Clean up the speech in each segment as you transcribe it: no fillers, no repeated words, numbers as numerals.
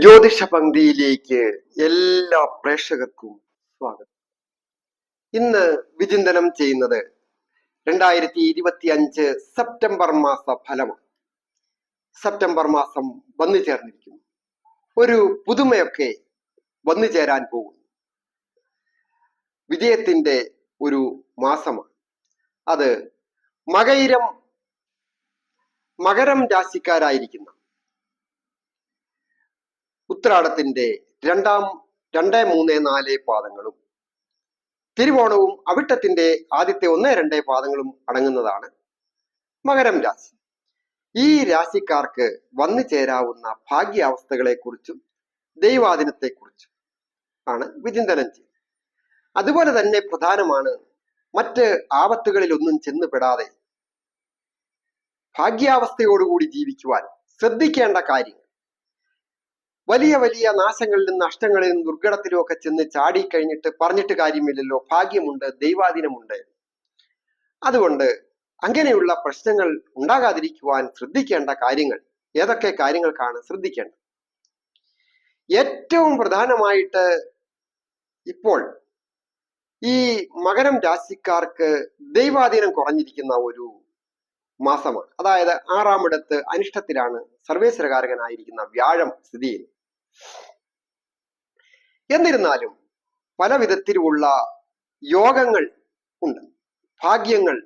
ജ്യോതിഷ പങ്ക്തിയിലേക്ക് എല്ലാ പ്രേക്ഷകർക്കും സ്വാഗതം. ഇന്ന് വിചിന്തനം ചെയ്യുന്നത് 2025 സെപ്റ്റംബർ മാസ ഫലമാണ്. സെപ്റ്റംബർ മാസം വന്നു ചേർന്നിരിക്കുന്നു. ഒരു പുതുമയൊക്കെ വന്നു ചേരാൻ പോകുന്നു. വിജയത്തിന്റെ ഒരു മാസമാണ്. അത് മകരം രാശിക്കാരായിരിക്കുന്ന ഉത്രാടത്തിന്റെ 2, 3, 4 പാദങ്ങളും തിരുവോണവും അവിട്ടത്തിന്റെ ആദ്യത്തെ 1, 2 പാദങ്ങളും അടങ്ങുന്നതാണ് മകരം രാശി. ഈ രാശിക്കാർക്ക് വന്നു ചേരാവുന്ന ഭാഗ്യാവസ്ഥകളെക്കുറിച്ചും ദൈവാധീനത്തെക്കുറിച്ചും ആണ് വിചിന്തനം ചെയ്യുന്നത്. അതുപോലെ തന്നെ പ്രധാനമാണ് മറ്റ് ആപത്തുകളിലൊന്നും ചെന്നുപെടാതെ ഭാഗ്യാവസ്ഥയോടുകൂടി ജീവിക്കുവാൻ ശ്രദ്ധിക്കേണ്ട കാര്യങ്ങൾ. വലിയ വലിയ നാശങ്ങളിലും നഷ്ടങ്ങളിലും ദുർഘടത്തിലും ഒക്കെ ചെന്ന് ചാടിക്കഴിഞ്ഞിട്ട് പറഞ്ഞിട്ട് കാര്യമില്ലല്ലോ, ഭാഗ്യമുണ്ട്, ദൈവാധീനമുണ്ട്. അതുകൊണ്ട് അങ്ങനെയുള്ള പ്രശ്നങ്ങൾ ഉണ്ടാകാതിരിക്കുവാൻ ശ്രദ്ധിക്കേണ്ട കാര്യങ്ങൾ ഏതൊക്കെ കാര്യങ്ങൾക്കാണ് ശ്രദ്ധിക്കേണ്ടത്? ഏറ്റവും പ്രധാനമായിട്ട് ഇപ്പോൾ ഈ മകരം രാശിക്കാർക്ക് ദൈവാധീനം കുറഞ്ഞിരിക്കുന്ന ഒരു മാസമാണ്. അതായത് 6-ാം ഇടത്ത് അനിഷ്ടത്തിലാണ് സർവേശ്വരകാരകനായിരിക്കുന്ന വ്യാഴം സ്ഥിതി ചെയ്യുന്നത്. എന്നിരുന്നാലും പല വിധത്തിലുള്ള യോഗങ്ങൾ ഉണ്ട്, ഭാഗ്യങ്ങൾ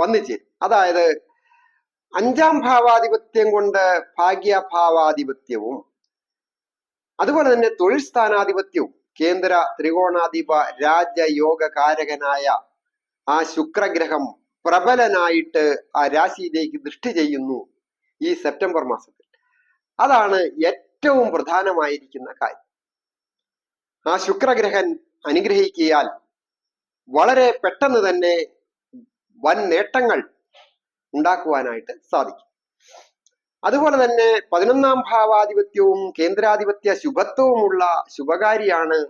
വന്നു ചേരും. അതായത് 5-ാം ഭാവാധിപത്യം കൊണ്ട് ഭാഗ്യഭാവാധിപത്യവും അതുപോലെ തന്നെ തൊഴിൽ സ്ഥാനാധിപത്യവും കേന്ദ്ര ത്രികോണാധിപ രാജയോഗകാരകനായ ആ ശുക്രഗ്രഹം പ്രബലനായിട്ട് ആ രാശിയിലേക്ക് ദൃഷ്ടി ചെയ്യുന്നു ഈ സെപ്റ്റംബർ മാസത്തിൽ. അതാണ് ഏറ്റവും പ്രധാനമായിരിക്കുന്ന കാര്യം. ആ ശുക്രഗ്രഹൻ അനുഗ്രഹിക്കിയാൽ വളരെ പെട്ടെന്ന് തന്നെ വൻ നേട്ടങ്ങൾ ഉണ്ടാക്കുവാനായിട്ട് സാധിക്കും. അതുപോലെ തന്നെ 11-ാം ഭാവാധിപത്യവും കേന്ദ്രാധിപത്യ ശുഭത്വവുമുള്ള ശുഭകാരിയാണ്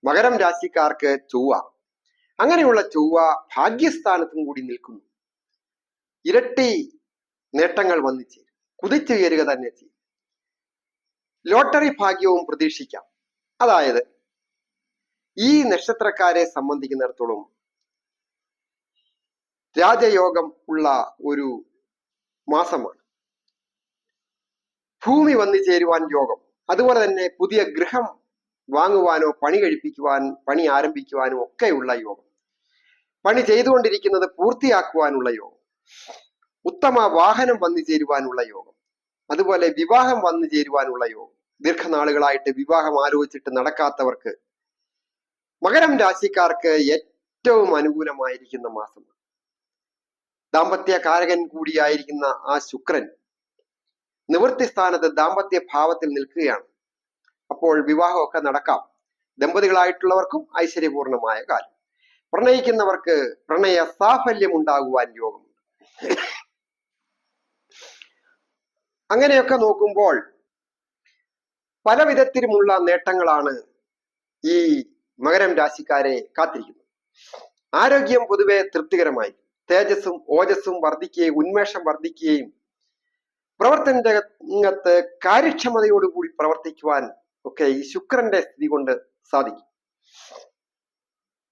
മകരം രാശിക്കാർക്ക് ചൊവ്വ. അങ്ങനെയുള്ള ചൊവ്വ ഭാഗ്യസ്ഥാനത്തും കൂടി നിൽക്കുന്നു. ഇരട്ടി നേട്ടങ്ങൾ വന്നു ചേരും, കുതിച്ചുയരുക തന്നെ ചെയ്യും. ലോട്ടറി ഭാഗ്യവും പ്രതീക്ഷിക്കാം. അതായത് ഈ നക്ഷത്രക്കാരെ സംബന്ധിക്കുന്നിടത്തോളം രാജയോഗം ഉള്ള ഒരു മാസമാണ്. ഭൂമി വന്നു ചേരുവാൻ യോഗം, അതുപോലെ തന്നെ പുതിയ ഗൃഹം വാങ്ങുവാനോ പണി പണി ആരംഭിക്കുവാനോ ഒക്കെയുള്ള യോഗം, പണി ചെയ്തുകൊണ്ടിരിക്കുന്നത് പൂർത്തിയാക്കുവാനുള്ള യോഗം, ഉത്തമ വാഹനം വന്നു ചേരുവാനുള്ള യോഗം, അതുപോലെ വിവാഹം വന്നു ചേരുവാനുള്ള യോഗം. ദീർഘനാളുകളായിട്ട് വിവാഹം ആലോചിച്ചിട്ട് നടക്കാത്തവർക്ക് മകരം രാശിക്കാർക്ക് ഏറ്റവും അനുകൂലമായിരിക്കുന്ന മാസം. ദാമ്പത്യ കാരകൻ കൂടിയായിരിക്കുന്ന ആ ശുക്രൻ നിവൃത്തി സ്ഥാനത്ത് ദാമ്പത്യ ഭാവത്തിൽ നിൽക്കുകയാണ്. അപ്പോൾ വിവാഹമൊക്കെ നടക്കാം. ദമ്പതികളായിട്ടുള്ളവർക്കും ഐശ്വര്യപൂർണമായ കാലം. പ്രണയിക്കുന്നവർക്ക് പ്രണയ സാഫല്യം ഉണ്ടാകുവാൻ യോഗം. അങ്ങനെയൊക്കെ നോക്കുമ്പോൾ പല വിധത്തിലുമുള്ള നേട്ടങ്ങളാണ് ഈ മകരം രാശിക്കാരെ കാത്തിരിക്കുന്നത്. ആരോഗ്യം പൊതുവെ തൃപ്തികരമായി, തേജസ്സും ഓജസ്സും വർദ്ധിക്കുകയും ഉന്മേഷം വർദ്ധിക്കുകയും പ്രവർത്തന രംഗത്ത് കാര്യക്ഷമതയോടുകൂടി പ്രവർത്തിക്കുവാൻ ഒക്കെ ഈ ശുക്രന്റെ സ്ഥിതി കൊണ്ട് സാധിക്കും.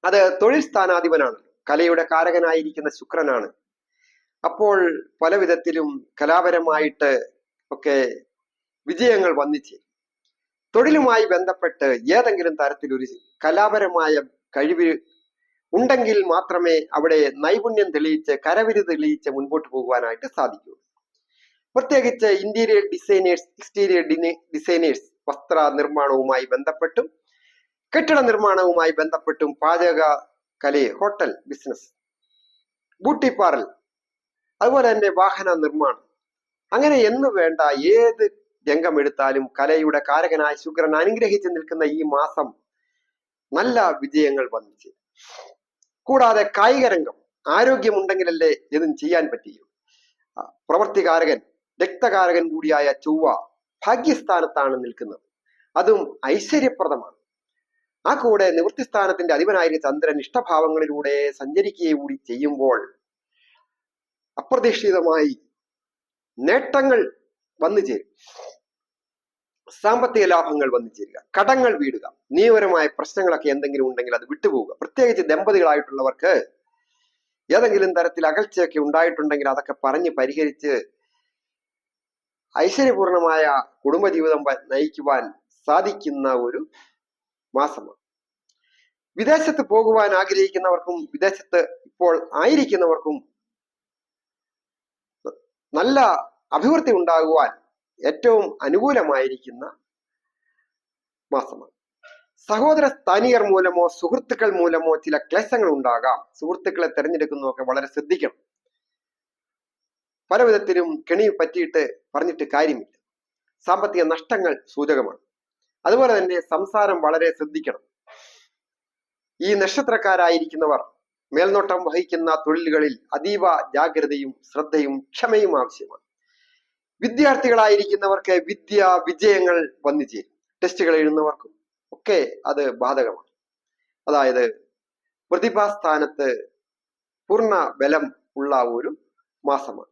അത് തൊഴിൽ സ്ഥാനാധിപനാണ്, കലയുടെ കാരകനായിരിക്കുന്ന ശുക്രനാണ്. അപ്പോൾ പല വിധത്തിലും കലാപരമായിട്ട് ഒക്കെ വിജയങ്ങൾ വന്നിച്ച് തൊഴിലുമായി ബന്ധപ്പെട്ട് ഏതെങ്കിലും തരത്തിലൊരു കലാപരമായ കഴിവ് ഉണ്ടെങ്കിൽ മാത്രമേ അവിടെ നൈപുണ്യം തെളിയിച്ച് കരവിരുത് തെളിയിച്ച് മുൻപോട്ട് പോകുവാനായിട്ട് സാധിക്കൂ. പ്രത്യേകിച്ച് ഇന്റീരിയർ ഡിസൈനേഴ്സ്, എക്സ്റ്റീരിയർ ഡിസൈനേഴ്സ്, വസ്ത്ര നിർമ്മാണവുമായി ബന്ധപ്പെട്ടും കെട്ടിട നിർമ്മാണവുമായി ബന്ധപ്പെട്ടും പാചക കല, ഹോട്ടൽ ബിസിനസ്, ബ്യൂട്ടി പാർലർ, അതുപോലെ തന്നെ വാഹന നിർമ്മാണം, അങ്ങനെ എന്ന് വേണ്ട ഏത് രംഗം എടുത്താലും കലയുടെ കാരകനായ ശുക്രൻ അനുഗ്രഹിച്ച് നിൽക്കുന്ന ഈ മാസം നല്ല വിജയങ്ങൾ വന്നിച്ച്. കൂടാതെ കായിക രംഗം, ആരോഗ്യമുണ്ടെങ്കിലല്ലേ ഇതും ചെയ്യാൻ പറ്റിയോ. പ്രവൃത്തികാരകൻ, രക്തകാരകൻ കൂടിയായ ചൊവ്വ ഭാഗ്യസ്ഥാനത്താണ് നിൽക്കുന്നത്. അതും ഐശ്വര്യപ്രദമാണ്. ആ കൂടെ നിവൃത്തിസ്ഥാനത്തിന്റെ അധിപനായിരുന്ന ചന്ദ്രൻ ഇഷ്ടഭാവങ്ങളിലൂടെ സഞ്ചരിക്കുകയും കൂടി ചെയ്യുമ്പോൾ അപ്രതീക്ഷിതമായി നേട്ടങ്ങൾ വന്നു ചേരും. സാമ്പത്തിക ലാഭങ്ങൾ വന്നു ചേരുക, കടങ്ങൾ വീടുക, നിയമപരമായ പ്രശ്നങ്ങളൊക്കെ എന്തെങ്കിലും ഉണ്ടെങ്കിൽ അത് വിട്ടുപോവുക. പ്രത്യേകിച്ച് ദമ്പതികളായിട്ടുള്ളവർക്ക് ഏതെങ്കിലും തരത്തിൽ അകൽച്ചയൊക്കെ ഉണ്ടായിട്ടുണ്ടെങ്കിൽ അതൊക്കെ പറഞ്ഞ് പരിഹരിച്ച് ഐശ്വര്യപൂർണമായ കുടുംബജീവിതം നയിക്കുവാൻ സാധിക്കുന്ന ഒരു മാസമാണ്. വിദേശത്ത് പോകുവാൻ ആഗ്രഹിക്കുന്നവർക്കും വിദേശത്ത് ഇപ്പോൾ ആയിരിക്കുന്നവർക്കും നല്ല അഭിവൃദ്ധി ഉണ്ടാകുവാൻ ഏറ്റവും അനുകൂലമായിരിക്കുന്ന മാസമാണ്. സഹോദര സ്ഥാനീയർ മൂലമോ സുഹൃത്തുക്കൾ മൂലമോ ചില ക്ലേശങ്ങൾ ഉണ്ടാകാം. സുഹൃത്തുക്കളെ തിരഞ്ഞെടുക്കുന്നതൊക്കെ വളരെ ശ്രദ്ധിക്കണം. പല വിധത്തിലും കെണി പറ്റിയിട്ട് പറഞ്ഞിട്ട് കാര്യമില്ല. സാമ്പത്തിക നഷ്ടങ്ങൾ സൂചകമാണ്. അതുപോലെ തന്നെ സംസാരം വളരെ ശ്രദ്ധിക്കണം. ഈ നക്ഷത്രക്കാരായിരിക്കുന്നവർ മേൽനോട്ടം വഹിക്കുന്ന തൊഴിലുകളിൽ അതീവ ജാഗ്രതയും ശ്രദ്ധയും ക്ഷമയും ആവശ്യമാണ്. വിദ്യാർത്ഥികളായിരിക്കുന്നവർക്ക് വിജയങ്ങൾ വന്നു ചേരും. ടെസ്റ്റുകൾ എഴുതുന്നവർക്കും ഒക്കെ അത് ബാധകമാണ്. അതായത് പ്രതിഭാസ്ഥാനത്ത് പൂർണ്ണ ബലം ഉള്ള ഒരു മാസമാണ്.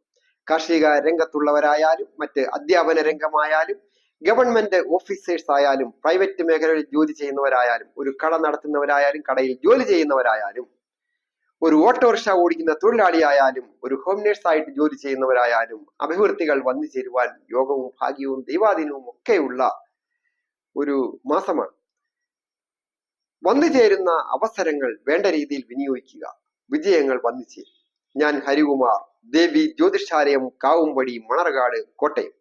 കാർഷിക രംഗത്തുള്ളവരായാലും മറ്റ് അധ്യാപന രംഗമായാലും ഗവൺമെന്റ് ഓഫീസേഴ്സ് ആയാലും പ്രൈവറ്റ് മേഖലയിൽ ജോലി ചെയ്യുന്നവരായാലും ഒരു കട നടത്തുന്നവരായാലും കടയിൽ ജോലി ചെയ്യുന്നവരായാലും ഒരു ഓട്ടോറിക്ഷ ഓടിക്കുന്ന തൊഴിലാളിയായാലും ഒരു ഹോം നേഴ്സായിട്ട് ജോലി ചെയ്യുന്നവരായാലും അഭിവൃദ്ധികൾ വന്നു ചേരുവാൻ യോഗവും ഭാഗ്യവും ദൈവാധീനവും ഒക്കെയുള്ള ഒരു മാസമാണ്. വന്നു ചേരുന്ന അവസരങ്ങൾ വേണ്ട രീതിയിൽ വിനിയോഗിക്കുക. വിജയങ്ങൾ വന്നു ചേരും. ഞാൻ ഹരികുമാർ, ദേവി ജ്യോതിഷാലയം, കാവുംപടി, മണർകാട്, കോട്ടയം.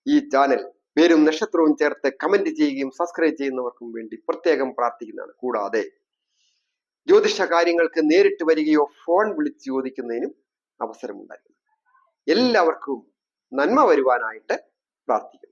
ഈ ചാനൽ പേരും നക്ഷത്രവും ചേർത്ത് കമന്റ് ചെയ്യുകയും സബ്സ്ക്രൈബ് ചെയ്യുന്നവർക്കും വേണ്ടി പ്രത്യേകം പ്രാർത്ഥിക്കുന്നതാണ്. കൂടാതെ ജ്യോതിഷ കാര്യങ്ങൾക്ക് നേരിട്ട് വരികയോ ഫോൺ വിളിച്ച് ചോദിക്കുന്നതിനും അവസരമുണ്ടായിരുന്നു. എല്ലാവർക്കും നന്മ വരുവാനായിട്ട് പ്രാർത്ഥിക്കുന്നു.